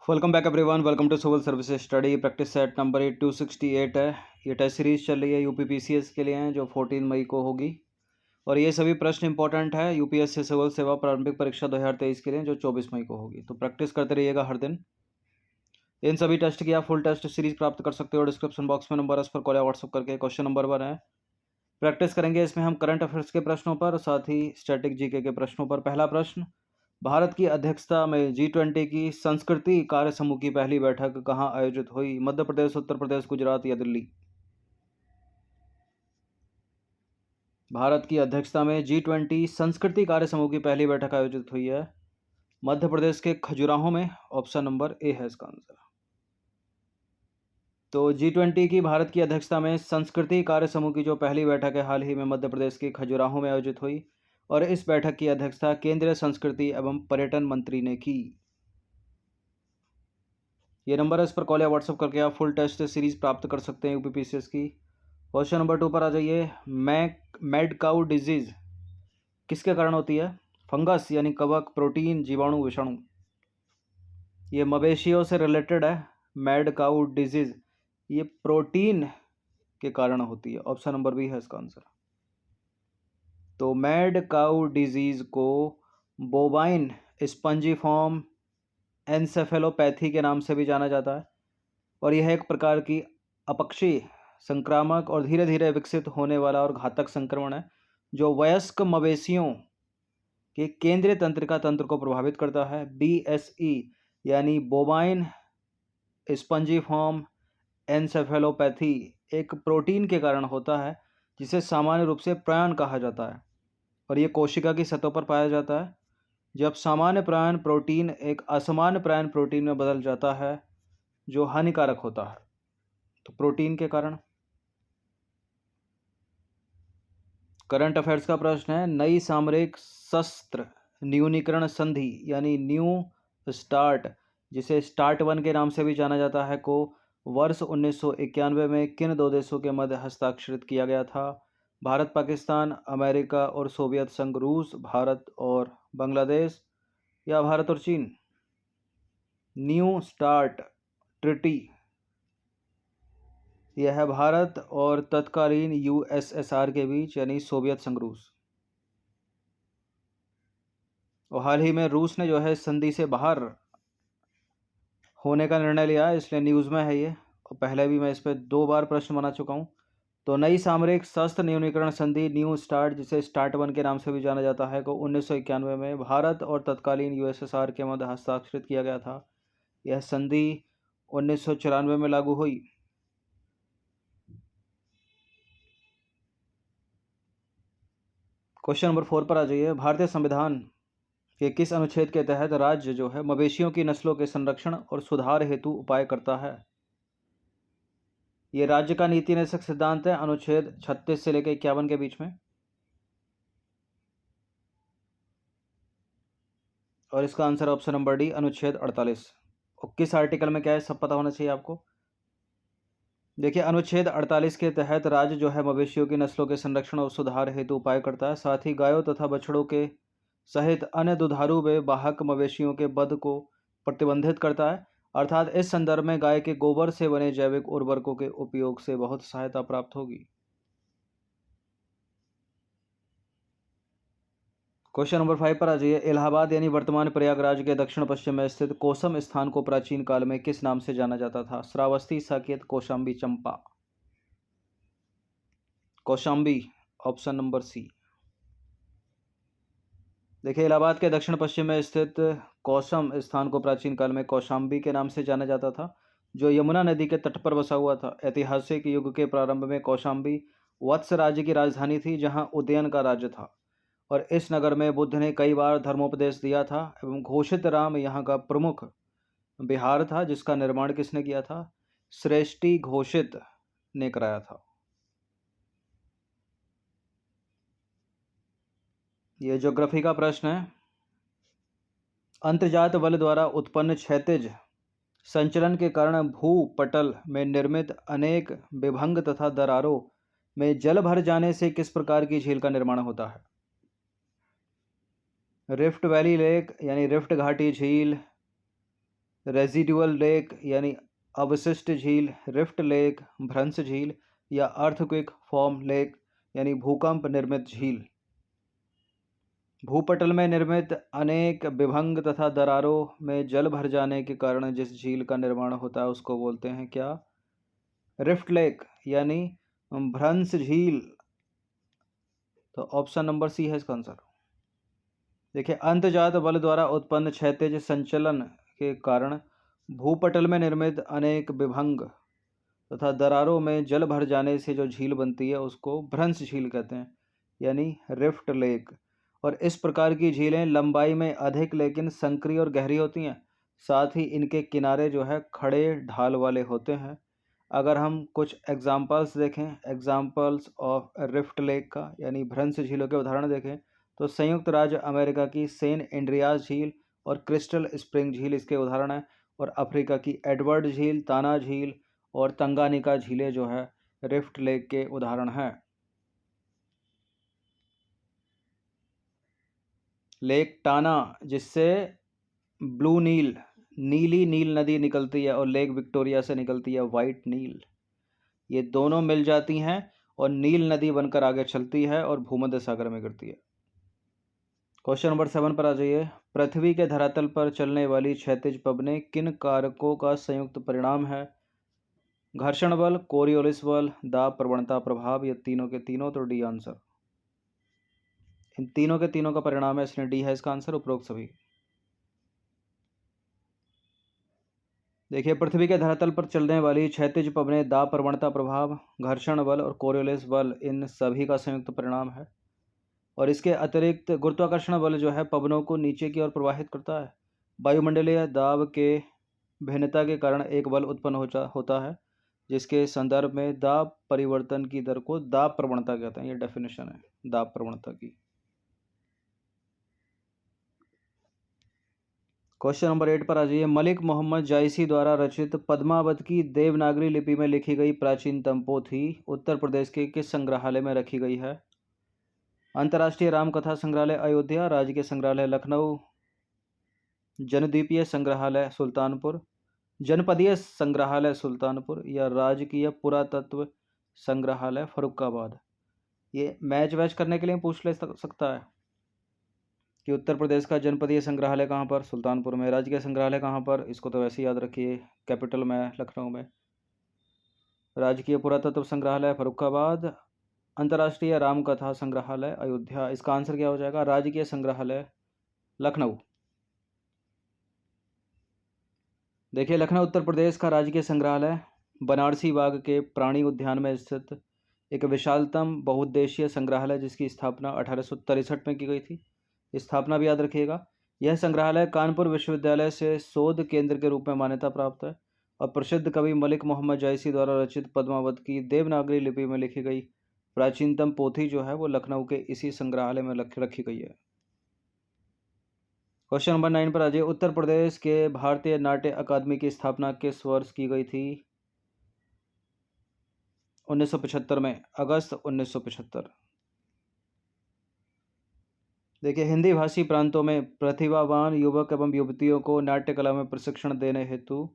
Welcome back everyone. Welcome to civil services study practice set number 268 है। ये test series चल रही है यूपीपीसीएस के लिए हैं जो 14 मई को होगी। और ये सभी प्रश्न इंपॉर्टेंट है यूपीएससी सिविल सेवा प्रारंभिक परीक्षा 2023 के लिए जो 24 मई को होगी। तो प्रैक्टिस करते रहिएगा हर दिन। इन सभी टेस्ट की आप फुल टेस्ट सीरीज प्राप्त कर सकते हो। डिस्क्रिप्शन बॉक्स में नंबर है, उस पर कॉल या व्हाट्सअप करके। क्वेश्चन नंबर 1 है, प्रैक्टिस करेंगे इसमें हम करंट अफेयर्स के प्रश्नों पर, साथ ही स्टैटिक जीके के प्रश्नों पर। पहला प्रश्न, भारत की अध्यक्षता में G20 की संस्कृति कार्य समूह की पहली बैठक कहाँ आयोजित हुई? मध्य प्रदेश, उत्तर प्रदेश, गुजरात या दिल्ली? भारत की अध्यक्षता में G20 संस्कृति कार्य समूह की पहली बैठक आयोजित हुई है मध्य प्रदेश के खजुराहो में। ऑप्शन नंबर ए है इसका आंसर। तो G20 की भारत की अध्यक्षता में संस्कृति कार्य समूह की जो पहली बैठक है हाल ही में मध्य प्रदेश के खजुराहो में आयोजित हुई, और इस बैठक की अध्यक्षता केंद्रीय संस्कृति एवं पर्यटन मंत्री ने की। ये नंबर है, इस पर कॉल या व्हाट्सअप करके आप फुल टेस्ट सीरीज प्राप्त कर सकते हैं यूपीपीसीएस की। क्वेश्चन नंबर 2 पर आ जाइए। मैड काउ डिजीज किसके कारण होती है? फंगस यानी कवक, प्रोटीन, जीवाणु, विषाणु? ये मवेशियों से रिलेटेड है। मैड काउ डिजीज ये प्रोटीन के कारण होती है। ऑप्शन नंबर बी है इसका आंसर। तो मैड काउ डिजीज को बोवाइन स्पंजीफॉर्म एन्सेफेलोपैथी के नाम से भी जाना जाता है, और यह एक प्रकार की अपक्षी, संक्रामक और धीरे धीरे विकसित होने वाला और घातक संक्रमण है जो वयस्क मवेशियों के केंद्रीय तंत्रिका तंत्र को प्रभावित करता है। BSE यानी बोवाइन स्पंजीफॉर्म एन्सेफेलोपैथी एक प्रोटीन के कारण होता है जिसे सामान्य रूप से प्रायन कहा जाता है, और ये कोशिका की सतह पर पाया जाता है। जब सामान्य प्रायन प्रोटीन एक असामान्य प्रायन प्रोटीन में बदल जाता है जो हानिकारक होता है। तो प्रोटीन के कारण। करंट अफेयर्स का प्रश्न है, नई सामरिक शस्त्र न्यूनीकरण संधि यानी न्यू स्टार्ट, जिसे स्टार्ट 1 के नाम से भी जाना जाता है, को वर्ष 1991 में किन दो देशों के मध्य हस्ताक्षरित किया गया था? भारत, पाकिस्तान, अमेरिका और सोवियत संघ, रूस, भारत और बांग्लादेश या भारत और चीन? न्यू स्टार्ट ट्रिटी यह है भारत और तत्कालीन USSR के बीच यानी सोवियत संघ, रूस। और हाल ही में रूस ने जो है संधि से बाहर होने का निर्णय लिया है, इसलिए न्यूज़ में है ये, और पहले भी मैं इस पर 2 बार प्रश्न बना चुका हूँ। तो नई सामरिक शस्त्र न्यूनीकरण संधि न्यू स्टार्ट, जिसे स्टार्ट 1 के नाम से भी जाना जाता है, को 1991 में भारत और तत्कालीन USSR के मध्य हस्ताक्षरित किया गया था। यह संधि 1994 में लागू हुई। क्वेश्चन नंबर 4 पर आ जाइए। भारतीय संविधान के किस अनुच्छेद के तहत राज्य जो है मवेशियों की नस्लों के संरक्षण और सुधार हेतु उपाय करता है? ये राज्य का नीति निदेशक सिद्धांत है, अनुच्छेद 36 से लेकर 51 के बीच में। और इसका आंसर ऑप्शन नंबर डी, अनुच्छेद 48। और किस आर्टिकल में क्या है सब पता होना चाहिए आपको। देखिए, अनुच्छेद 48 के तहत राज्य जो है मवेशियों की नस्लों के संरक्षण और सुधार हेतु उपाय करता है, साथ ही गायों तथा बछड़ों के सहित अन्य दुधारू व वाहक मवेशियों के वध को प्रतिबंधित करता है। अर्थात इस संदर्भ में गाय के गोबर से बने जैविक उर्वरकों के उपयोग से बहुत सहायता प्राप्त होगी। क्वेश्चन नंबर 5 पर आ जाइए। इलाहाबाद यानी वर्तमान प्रयागराज के दक्षिण पश्चिम में स्थित कोसम स्थान को प्राचीन काल में किस नाम से जाना जाता था? Shravasti, Saket, Kaushambi, Champa? Kaushambi, option number C. देखिए, इलाहाबाद के दक्षिण पश्चिम में स्थित कौसम स्थान को प्राचीन काल में कौशाम्बी के नाम से जाना जाता था, जो यमुना नदी के तट पर बसा हुआ था। ऐतिहासिक युग के प्रारंभ में कौशाम्बी वत्स राज्य की राजधानी थी, जहां उदयन का राज्य था, और इस नगर में बुद्ध ने कई बार धर्मोपदेश दिया था एवं घोषित राम यहाँ का प्रमुख विहार था, जिसका निर्माण किसने किया था? श्रेष्ठी घोषित ने कराया था। यह ज्योग्राफी का प्रश्न है। अंतर्जात बल द्वारा उत्पन्न क्षैतिज संचलन के कारण भूपटल में निर्मित अनेक विभंग तथा दरारों में जल भर जाने से किस प्रकार की झील का निर्माण होता है? रिफ्ट वैली लेक यानी रिफ्ट घाटी झील, रेजिडुअल लेक यानी अवशिष्ट झील, रिफ्ट लेक भ्रंश झील, या अर्थक्वेक फॉर्म लेक यानी भूकंप निर्मित झील। भूपटल में निर्मित अनेक विभंग तथा दरारों में जल भर जाने के कारण जिस झील का निर्माण होता है उसको बोलते हैं क्या? रिफ्ट लेक यानी भ्रंश झील। तो ऑप्शन नंबर सी है इसका आंसर। देखिए, अंतर्जात बल द्वारा उत्पन्न क्षैतिज संचलन के कारण भूपटल में निर्मित अनेक विभंग तथा दरारों में जल भर जाने से जो झील बनती है उसको भ्रंश झील कहते हैं, यानी रिफ्ट लेक। और इस प्रकार की झीलें लंबाई में अधिक लेकिन संकरी और गहरी होती हैं। साथ ही इनके किनारे जो है खड़े ढाल वाले होते हैं। अगर हम कुछ एग्जाम्पल्स देखें, एग्जाम्पल्स ऑफ रिफ्ट लेक का यानी भ्रंश झीलों के उदाहरण देखें, तो संयुक्त राज्य अमेरिका की सेन एंड्रियास झील और क्रिस्टल स्प्रिंग झील इसके उदाहरण हैं। और अफ्रीका की एडवर्ड झील, ताना झील और तंगानिका झीलें जो है रिफ्ट लेक के उदाहरण हैं। लेक टाना जिससे ब्लू नील, नीली नील नदी निकलती है, और लेक विक्टोरिया से निकलती है वाइट नील। ये दोनों मिल जाती हैं और नील नदी बनकर आगे चलती है और भूमध्य सागर में गिरती है। क्वेश्चन नंबर 7 पर आ जाइए। पृथ्वी के धरातल पर चलने वाली क्षैतिज पवनें किन कारकों का संयुक्त परिणाम है? घर्षण बल, कोरियोलिस बल, दाब प्रवणता प्रभाव, या तीनों के तीनों? तो डी आंसर। इन तीनों के तीनों का परिणाम है, इसलिए डी है इसका आंसर, उपरोक्त सभी। देखिए, पृथ्वी के धरातल पर चलने वाली क्षैतिज पवनें दाब प्रवणता प्रभाव, घर्षण बल और कोरियोलिस बल इन सभी का संयुक्त परिणाम है। और इसके अतिरिक्त गुरुत्वाकर्षण बल जो है पवनों को नीचे की ओर प्रवाहित करता है। वायुमंडलीय दाब के भिन्नता के कारण एक बल उत्पन्न होता है, जिसके संदर्भ में दाब परिवर्तन की दर को दाब प्रवणता कहते हैं। ये डेफिनेशन है दाब प्रवणता की। क्वेश्चन नंबर 8 पर आ जाइए। मलिक मोहम्मद जायसी द्वारा रचित पद्मावत की देवनागरी लिपि में लिखी गई प्राचीनतम पोथी उत्तर प्रदेश के किस संग्रहालय में रखी गई है? अंतर्राष्ट्रीय रामकथा संग्रहालय अयोध्या, राजकीय संग्रहालय लखनऊ, जनद्वीपीय संग्रहालय सुल्तानपुर, जनपदीय संग्रहालय सुल्तानपुर, या राजकीय पुरातत्व संग्रहालय फर्रुखाबाद। ये मैच वैच करने के लिए पूछ ले सकता है कि उत्तर प्रदेश का जनपदीय संग्रहालय कहाँ पर? सुल्तानपुर में। राजकीय संग्रहालय कहाँ पर? इसको तो वैसे ही याद रखिए, कैपिटल में लखनऊ में। राजकीय पुरातत्व संग्रहालय फर्रुखाबाद, अंतर्राष्ट्रीय रामकथा संग्रहालय अयोध्या। इसका आंसर क्या हो जाएगा? राजकीय संग्रहालय लखनऊ। देखिए, लखनऊ उत्तर प्रदेश का राजकीय संग्रहालय बनारसी बाग के प्राणी उद्यान में स्थित एक विशालतम बहुउद्देशीय संग्रहालय जिसकी स्थापना 1863 में की गई थी। स्थापना भी याद रखिएगा। यह संग्रहालय कानपुर विश्वविद्यालय से शोध केंद्र के रूप में मान्यता प्राप्त है और प्रसिद्ध कवि मलिक मोहम्मद जायसी द्वारा रचित पद्मावत की देवनागरी लिपि में लिखी गई प्राचीनतम पोथी जो है वो लखनऊ के इसी संग्रहालय में रखी गई है। क्वेश्चन नंबर 9 पर आ जाइए। उत्तर प्रदेश के भारतीय नाट्य अकादमी की स्थापना किस वर्ष की गई थी? 1975 में, अगस्त 1975। देखिए, हिंदी भाषी प्रांतों में प्रतिभावान युवक एवं युवतियों को नाट्य कला में प्रशिक्षण देने हेतु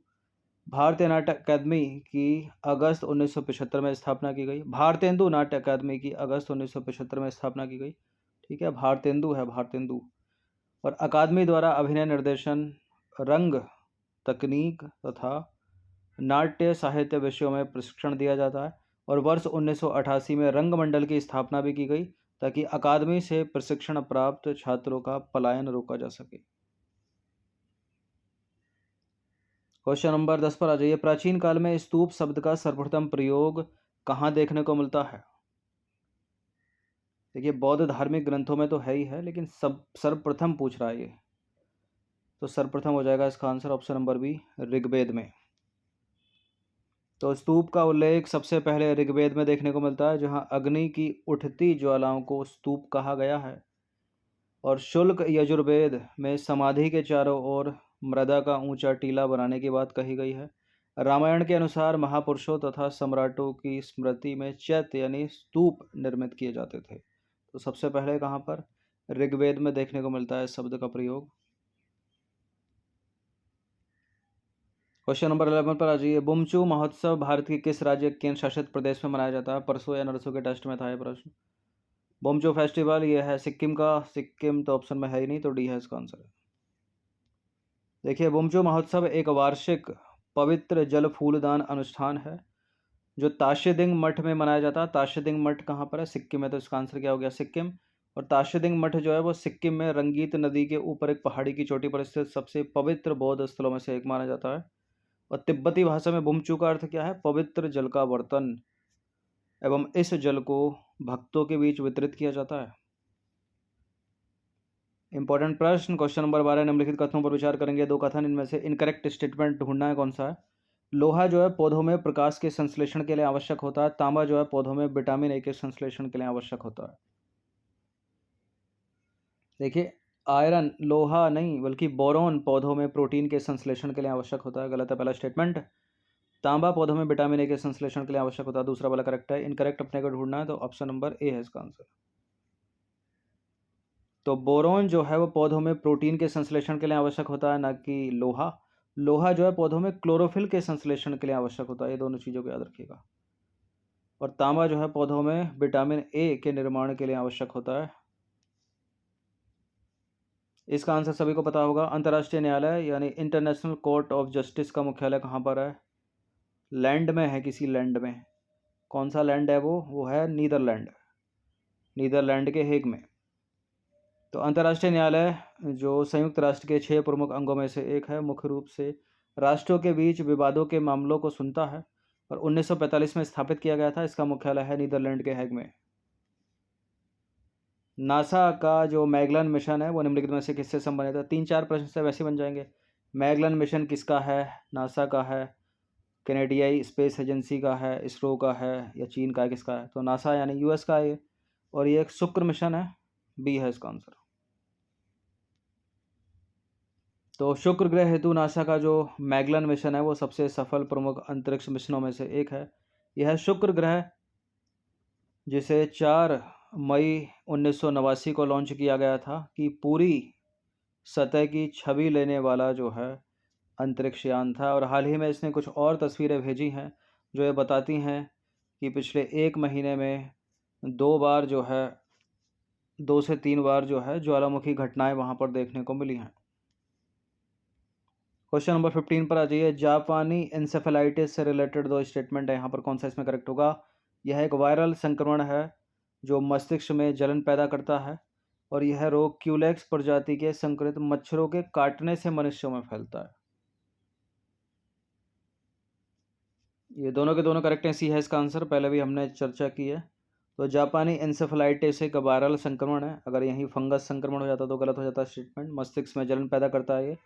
भारतीय नाट्य अकादमी की अगस्त 1975 में स्थापना की गई। भारतेंदु नाट्य अकादमी की अगस्त 1975 में स्थापना की गई। ठीक है, भारतेंदु है, भारतेंदु। और अकादमी द्वारा अभिनय निर्देशन, रंग तकनीक तथा नाट्य साहित्य विषयों में प्रशिक्षण दिया जाता है। और वर्ष 1988 में रंगमंडल की स्थापना भी की गई ताकि अकादमी से प्रशिक्षण प्राप्त छात्रों का पलायन रोका जा सके। क्वेश्चन नंबर 10 पर आ जाइए। प्राचीन काल में स्तूप शब्द का सर्वप्रथम प्रयोग कहाँ देखने को मिलता है? देखिए, बौद्ध धार्मिक ग्रंथों में तो है ही है, लेकिन सर्वप्रथम पूछ रहा है ये, तो सर्वप्रथम हो जाएगा इसका answer option number B, Rigveda में। तो स्तूप का उल्लेख सबसे पहले ऋग्वेद में देखने को मिलता है, जहां अग्नि की उठती ज्वालाओं को स्तूप कहा गया है। और शुल्क यजुर्वेद में समाधि के चारों ओर मृदा का ऊंचा टीला बनाने की बात कही गई है। रामायण के अनुसार महापुरुषों तथा सम्राटों की स्मृति में चैत्य यानी स्तूप निर्मित किए जाते थे। तो सबसे पहले कहाँ पर? ऋग्वेद में देखने को मिलता है शब्द का प्रयोग। क्वेश्चन नंबर 11 पर आ जाइए। बुमचू महोत्सव भारत के किस राज्य केंद्र शासित प्रदेश में मनाया जाता है? परसों या नरसों के टेस्ट में था ये प्रश्न। बुमचू फेस्टिवल ये है सिक्किम का। सिक्किम तो ऑप्शन में है ही नहीं, तो डी है इसका आंसर। देखिए, बुमचू महोत्सव एक वार्षिक पवित्र जल फूलदान अनुष्ठान है जो ताशीदिंग मठ में मनाया जाता है। ताशीदिंग मठ कहाँ पर है? सिक्किम में, तो इसका आंसर क्या हो गया? सिक्किम। और ताशीदिंग मठ जो है वो सिक्किम में रंगीत नदी के ऊपर एक पहाड़ी की चोटी पर स्थित सबसे पवित्र बौद्ध स्थलों में से एक माना जाता है। और तिब्बती भाषा में बुमचू का अर्थ क्या है? पवित्र जल का बर्तन। एवं इस जल को भक्तों के बीच वितरित किया जाता है। इंपॉर्टेंट प्रश्न क्वेश्चन नंबर 12, निम्नलिखित कथनों पर विचार करेंगे। दो कथन, इनमें से इनकरेक्ट स्टेटमेंट ढूंढना है कौन सा है। लोहा जो है पौधों में प्रकाश के संश्लेषण के लिए आवश्यक होता है। तांबा जो है पौधों में विटामिन ए के संश्लेषण के लिए आवश्यक होता है। देखिए, आयरन, लोहा नहीं बल्कि बोरोन पौधों में प्रोटीन के संश्लेषण के लिए आवश्यक होता है। गलत है पहला स्टेटमेंट। तांबा पौधों में विटामिन ए के संश्लेषण के लिए आवश्यक होता है, दूसरा वाला करेक्ट है। इनकरेक्ट अपने को ढूंढना है, तो ऑप्शन नंबर ए है इसका आंसर। तो बोरोन जो है वो पौधों में प्रोटीन के संश्लेषण के लिए आवश्यक होता है, ना कि लोहा। लोहा जो है पौधों में क्लोरोफिल के संश्लेषण के लिए आवश्यक होता है। ये दोनों चीज़ों को याद रखिएगा। और तांबा जो है पौधों में विटामिन ए के निर्माण के लिए आवश्यक होता है। इसका आंसर सभी को पता होगा। अंतर्राष्ट्रीय न्यायालय यानी इंटरनेशनल कोर्ट ऑफ जस्टिस का मुख्यालय कहाँ पर है? लैंड में है, किसी लैंड में। कौन सा लैंड है वो है नीदरलैंड। नीदरलैंड के हेग में। तो अंतर्राष्ट्रीय न्यायालय जो संयुक्त राष्ट्र के 6 प्रमुख अंगों में से एक है, मुख्य रूप से राष्ट्रों के बीच विवादों के मामलों को सुनता है और 1945 में स्थापित किया गया था। इसका मुख्यालय है नीदरलैंड के हेग में। नासा का जो मैगलन मिशन है वो निम्नलिखित में से किससे संबंधित है? 3-4 प्रश्न से वैसे बन जाएंगे। मैगलन मिशन किसका है? नासा का है, कैनेडियाई स्पेस एजेंसी का है, इसरो का है, या चीन का है, किसका है? तो नासा यानी यूएस का है ये। और ये एक शुक्र मिशन है, बी है इसका आंसर। तो शुक्र ग्रह हेतु नासा का जो मैगलन मिशन है वो सबसे सफल प्रमुख अंतरिक्ष मिशनों में से एक है। यह शुक्र ग्रह जिसे 4 मई 1989 को लॉन्च किया गया था कि पूरी सतह की छवि लेने वाला जो है अंतरिक्ष यान था। और हाल ही में इसने कुछ और तस्वीरें भेजी हैं जो ये बताती हैं कि पिछले 1 महीने में 2 बार जो है 2 से 3 बार जो है ज्वालामुखी घटनाएं वहां पर देखने को मिली हैं। क्वेश्चन नंबर 15 पर आ जाइए। जापानी इंसेफेलाइटिस से रिलेटेड 2 स्टेटमेंट है, यहाँ पर कौन सा इसमें करेक्ट होगा? यह एक वायरल संक्रमण है जो मस्तिष्क में जलन पैदा करता है और यह रोग क्यूलेक्स प्रजाति के संक्रमित मच्छरों के काटने से मनुष्यों में फैलता है। ये दोनों के दोनों करेक्ट हैं, सी है इसका आंसर, पहले भी हमने चर्चा की है। तो जापानी इंसेफेलाइटिस एक वायरल संक्रमण है। अगर यहीं फंगस संक्रमण हो जाता तो गलत हो जाता स्टेटमेंट। मस्तिष्क में जलन पैदा करता है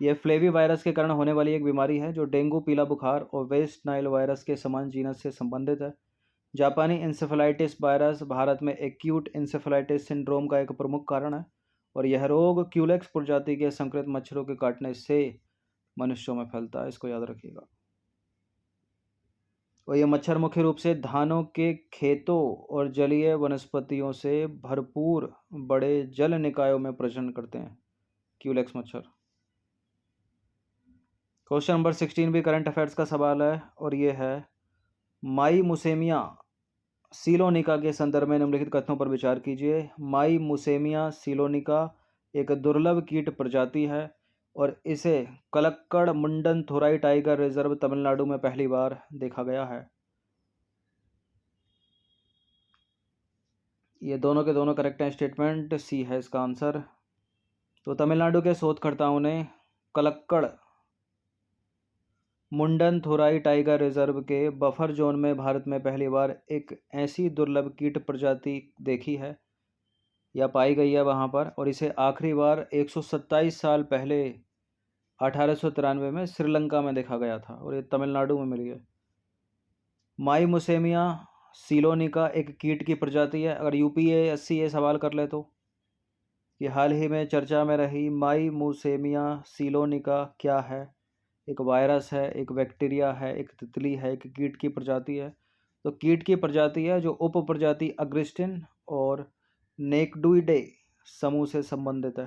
ये फ्लेवी वायरस के कारण होने वाली एक बीमारी है जो डेंगू, पीला बुखार और वेस्ट नाइल वायरस के समान जीनस से संबंधित है। जापानी इंसेफेलाइटिस वायरस भारत में एक्यूट इंसेफेलाइटिस सिंड्रोम का एक प्रमुख कारण है और यह रोग क्यूलेक्स प्रजाति के संक्रमित मच्छरों के काटने से मनुष्यों में फैलता है, इसको याद रखिएगा। और ये मच्छर मुख्य रूप से धानों के खेतों और जलीय वनस्पतियों से भरपूर बड़े जल निकायों में प्रजनन करते हैं, क्यूलेक्स मच्छर। क्वेश्चन नंबर 16 भी करंट अफेयर्स का सवाल है और ये है माई मुसेमिया सीलोनिका के संदर्भ में निम्नलिखित कथनों पर विचार कीजिए। माई मुसेमिया सीलोनिका एक दुर्लभ कीट प्रजाति है और इसे कलक्कड़ मुंडन थोराई टाइगर रिजर्व तमिलनाडु में पहली बार देखा गया है। ये दोनों के दोनों करेक्ट हैं स्टेटमेंट, सी है इसका आंसर। तो तमिलनाडु के शोधकर्ताओं ने कलक्कड़ मुंडन थोराई टाइगर रिजर्व के बफर जोन में भारत में पहली बार एक ऐसी दुर्लभ कीट प्रजाति देखी है या पाई गई है वहाँ पर, और इसे आखिरी बार 127 साल पहले 1893 में श्रीलंका में देखा गया था और ये तमिलनाडु में मिली है। माई मुसेमिया सीलोनिका एक कीट की प्रजाति है। अगर यूपीएससी ये सवाल कर ले तो कि हाल ही में चर्चा में रही माई मुसेमिया सीलोनिका क्या है? एक वायरस है, एक बैक्टीरिया है, एक तितली है, एक कीट की प्रजाति है। तो कीट की प्रजाति है जो उप प्रजाति अग्रिस्टिन और नेक्डुइडे समूह से संबंधित है।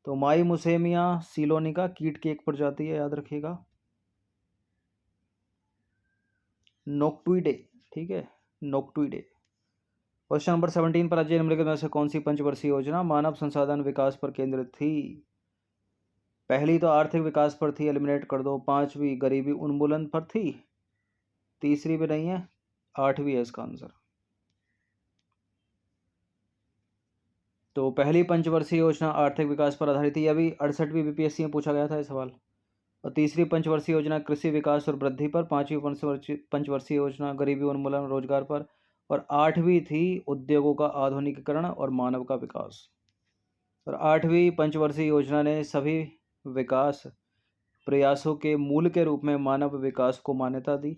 तो माई मुसेमिया सीलोनिका कीट की एक प्रजाति है, याद रखिएगा। नोक्टुइडे, ठीक है, नोक्टुइडे। क्वेश्चन नंबर 17 पर अजय निम्नलिखित में से कौन सी पंचवर्षीय योजना मानव संसाधन विकास पर केंद्रित थी? पहली तो आर्थिक विकास पर थी, एलिमिनेट कर दो। पांचवी गरीबी उन्मूलन पर थी, तीसरी भी नहीं है, आठवीं है इसका आंसर। तो पहली पंचवर्षीय योजना आर्थिक विकास पर आधारित थी, अभी 68वीं बीपीएससी में पूछा गया था ये सवाल। और तीसरी पंचवर्षीय योजना कृषि विकास और वृद्धि पर, पांचवी पंचवर्षीय योजना गरीबी उन्मूलन रोजगार पर, और आठवीं थी उद्योगों का आधुनिकीकरण और मानव का विकास। और आठवीं पंचवर्षीय योजना ने सभी विकास प्रयासों के मूल के रूप में मानव विकास को मान्यता दी,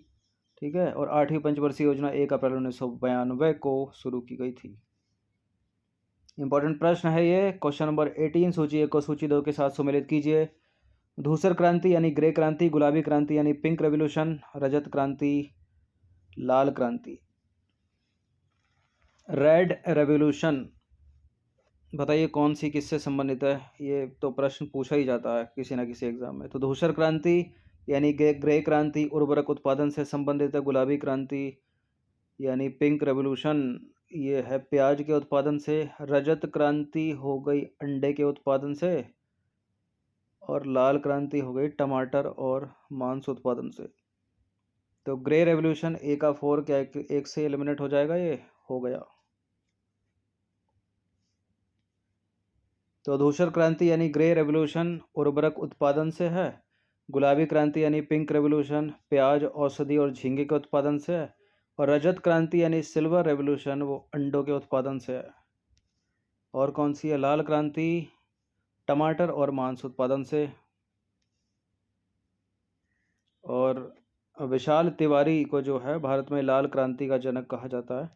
ठीक है। और आठवीं पंचवर्षीय योजना 1 अप्रैल 1992 को शुरू की गई थी। इंपॉर्टेंट प्रश्न है ये। क्वेश्चन नंबर 18, सूची 1 को सूची 2 के साथ सम्मिलित कीजिए। धूसर क्रांति यानी ग्रे क्रांति, गुलाबी क्रांति यानी पिंक रेवोल्यूशन, रजत क्रांति, लाल क्रांति। रेड रेवोल्यूशन बताइए कौन सी किससे संबंधित है? ये तो प्रश्न पूछा ही जाता है किसी ना किसी एग्जाम में। तो धूसर क्रांति यानी ग्रे क्रांति उर्वरक उत्पादन से संबंधित है। गुलाबी क्रांति यानी पिंक रेवोल्यूशन ये है प्याज के उत्पादन से। रजत क्रांति हो गई अंडे के उत्पादन से। और लाल क्रांति हो गई टमाटर और मांस उत्पादन से। तो ग्रे रेवोल्यूशन ए का 4 क्या एक से एलिमिनेट हो जाएगा? ये हो गया। तो धूसर क्रांति यानी ग्रे रेवोल्यूशन उर्वरक उत्पादन से है। गुलाबी क्रांति यानी पिंक रेवोल्यूशन प्याज, औषधि और झींगे के उत्पादन से है। और रजत क्रांति यानी सिल्वर रेवोल्यूशन वो अंडों के उत्पादन से है। और कौन सी है? लाल क्रांति टमाटर और मांस उत्पादन से। और विशाल तिवारी को जो है भारत में लाल क्रांति का जनक कहा जाता है।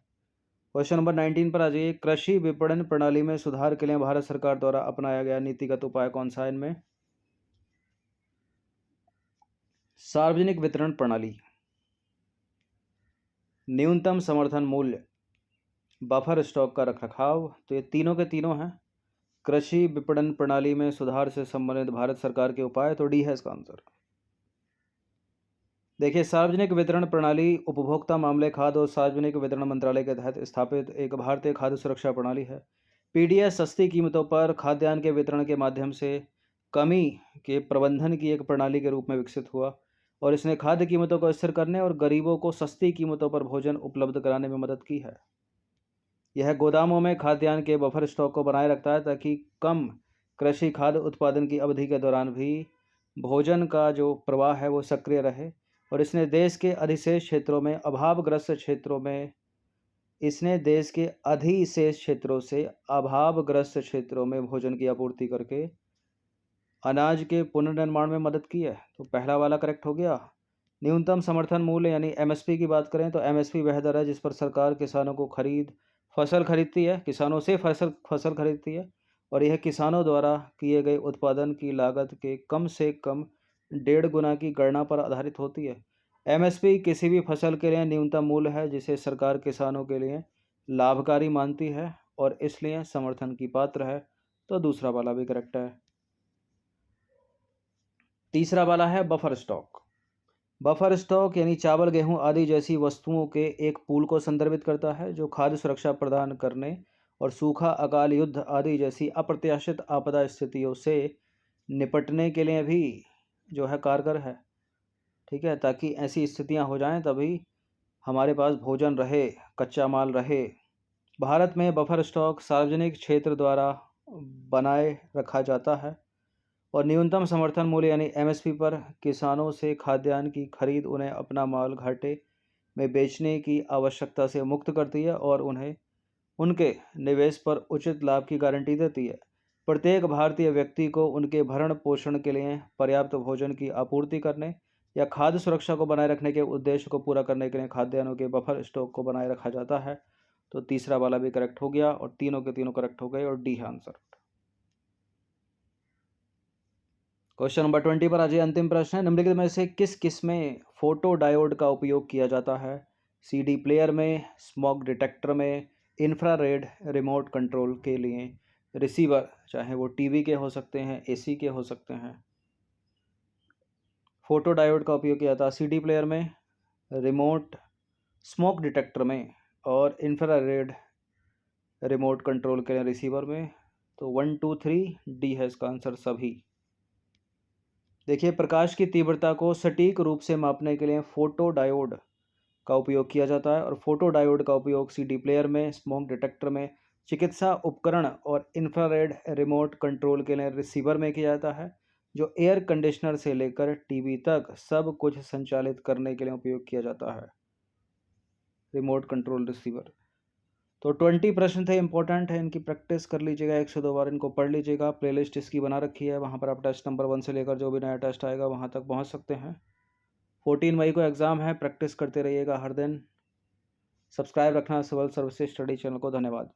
क्वेश्चन नंबर 19 पर आ जाइए। कृषि विपणन प्रणाली में सुधार के लिए भारत सरकार द्वारा अपनाया गया नीतिगत उपाय कौन सा है इनमें? सार्वजनिक वितरण प्रणाली, न्यूनतम समर्थन मूल्य, बफर स्टॉक का रखरखाव। तो ये तीनों के तीनों हैं। कृषि विपणन प्रणाली में सुधार से संबंधित भारत सरकार के उपाय, तो डी है इसका आंसर। देखिए, सार्वजनिक वितरण प्रणाली उपभोक्ता मामले, खाद्य और सार्वजनिक वितरण मंत्रालय के तहत स्थापित एक भारतीय खाद्य सुरक्षा प्रणाली है। पीडीएस सस्ती कीमतों पर खाद्यान्न के वितरण के माध्यम से कमी के प्रबंधन की एक प्रणाली के रूप में विकसित हुआ और इसने खाद्य कीमतों को स्थिर करने और गरीबों को सस्ती कीमतों पर भोजन उपलब्ध कराने में मदद की है। यह गोदामों में खाद्यान्न के बफर स्टॉक को बनाए रखता है ताकि कम कृषि खाद्य उत्पादन की अवधि के दौरान भी भोजन का जो प्रवाह है वो सक्रिय रहे। और इसने देश के अधिशेष क्षेत्रों में अभावग्रस्त क्षेत्रों में भोजन की आपूर्ति करके अनाज के पुनर्निर्माण में मदद की है। तो पहला वाला करेक्ट हो गया। न्यूनतम समर्थन मूल्य यानी एमएसपी की बात करें तो एमएसपी वह दर है जिस पर सरकार किसानों को फसल खरीदती है, किसानों से फसल खरीदती है और यह किसानों द्वारा किए गए उत्पादन की लागत के कम से कम 1.5 गुना की गणना पर आधारित होती है। एमएसपी किसी भी फसल के लिए न्यूनतम मूल्य है जिसे सरकार किसानों के लिए लाभकारी मानती है और इसलिए समर्थन की पात्र है। तो दूसरा वाला भी करेक्ट है। तीसरा वाला है बफर स्टॉक। बफर स्टॉक यानी चावल, गेहूं आदि जैसी वस्तुओं के एक पूल को संदर्भित करता है जो खाद्य सुरक्षा प्रदान करने और सूखा, अकाल, युद्ध आदि जैसी अप्रत्याशित आपदा स्थितियों से निपटने के लिए भी जो है कारगर है। ठीक है, ताकि ऐसी स्थितियां हो जाएं तभी हमारे पास भोजन रहे, कच्चा माल रहे। भारत में बफर स्टॉक सार्वजनिक क्षेत्र द्वारा बनाए रखा जाता है और न्यूनतम समर्थन मूल्य यानी एमएसपी पर किसानों से खाद्यान्न की खरीद उन्हें अपना माल घाटे में बेचने की आवश्यकता से मुक्त करती है और उन्हें उनके निवेश पर उचित लाभ की गारंटी देती है। प्रत्येक भारतीय व्यक्ति को उनके भरण पोषण के लिए पर्याप्त भोजन की आपूर्ति करने या खाद्य सुरक्षा को बनाए रखने के उद्देश्य को पूरा करने के लिए खाद्यान्नों के बफर स्टॉक को बनाए रखा जाता है। तो तीसरा वाला भी करेक्ट हो गया और तीनों के तीनों करेक्ट हो गए और डी है आंसर। क्वेश्चन नंबर 20 पर आज अंतिम प्रश्न है। निम्नलिखित में से किस किस में फोटो डायोड का उपयोग किया जाता है? सीडी प्लेयर में, स्मोक डिटेक्टर में, इंफ्रारेड रिमोट कंट्रोल के लिए रिसीवर, चाहे वो टीवी के हो सकते हैं, एसी के हो सकते हैं। फोटो डायोड का उपयोग किया जाता है सीडी प्लेयर में, रिमोट स्मोक डिटेक्टर में और इंफ्रारेड रिमोट कंट्रोल के लिए रिसीवर में। तो 1 2 3 डी है इसका आंसर सभी। देखिए, प्रकाश की तीव्रता को सटीक रूप से मापने के लिए फोटो डायोड का उपयोग किया जाता है और फोटो डायोड का उपयोग सीडी प्लेयर में, स्मोक डिटेक्टर में, चिकित्सा उपकरण और इंफ्रारेड रिमोट कंट्रोल के लिए रिसीवर में किया जाता है, जो एयर कंडीशनर से लेकर टीवी तक सब कुछ संचालित करने के लिए उपयोग किया जाता है, रिमोट कंट्रोल रिसीवर। तो 20 प्रश्न थे, इंपॉर्टेंट है, इनकी प्रैक्टिस कर लीजिएगा, 1 से 2 बार इनको पढ़ लीजिएगा। प्लेलिस्ट इसकी बना रखी है, वहाँ पर आप टेस्ट नंबर 1 से लेकर जो भी नया टेस्ट आएगा वहाँ तक पहुँच सकते हैं। 14 मई को एग्ज़ाम है, प्रैक्टिस करते रहिएगा हर दिन। सब्सक्राइब रखना सिविल सर्विसेज स्टडी चैनल को। धन्यवाद।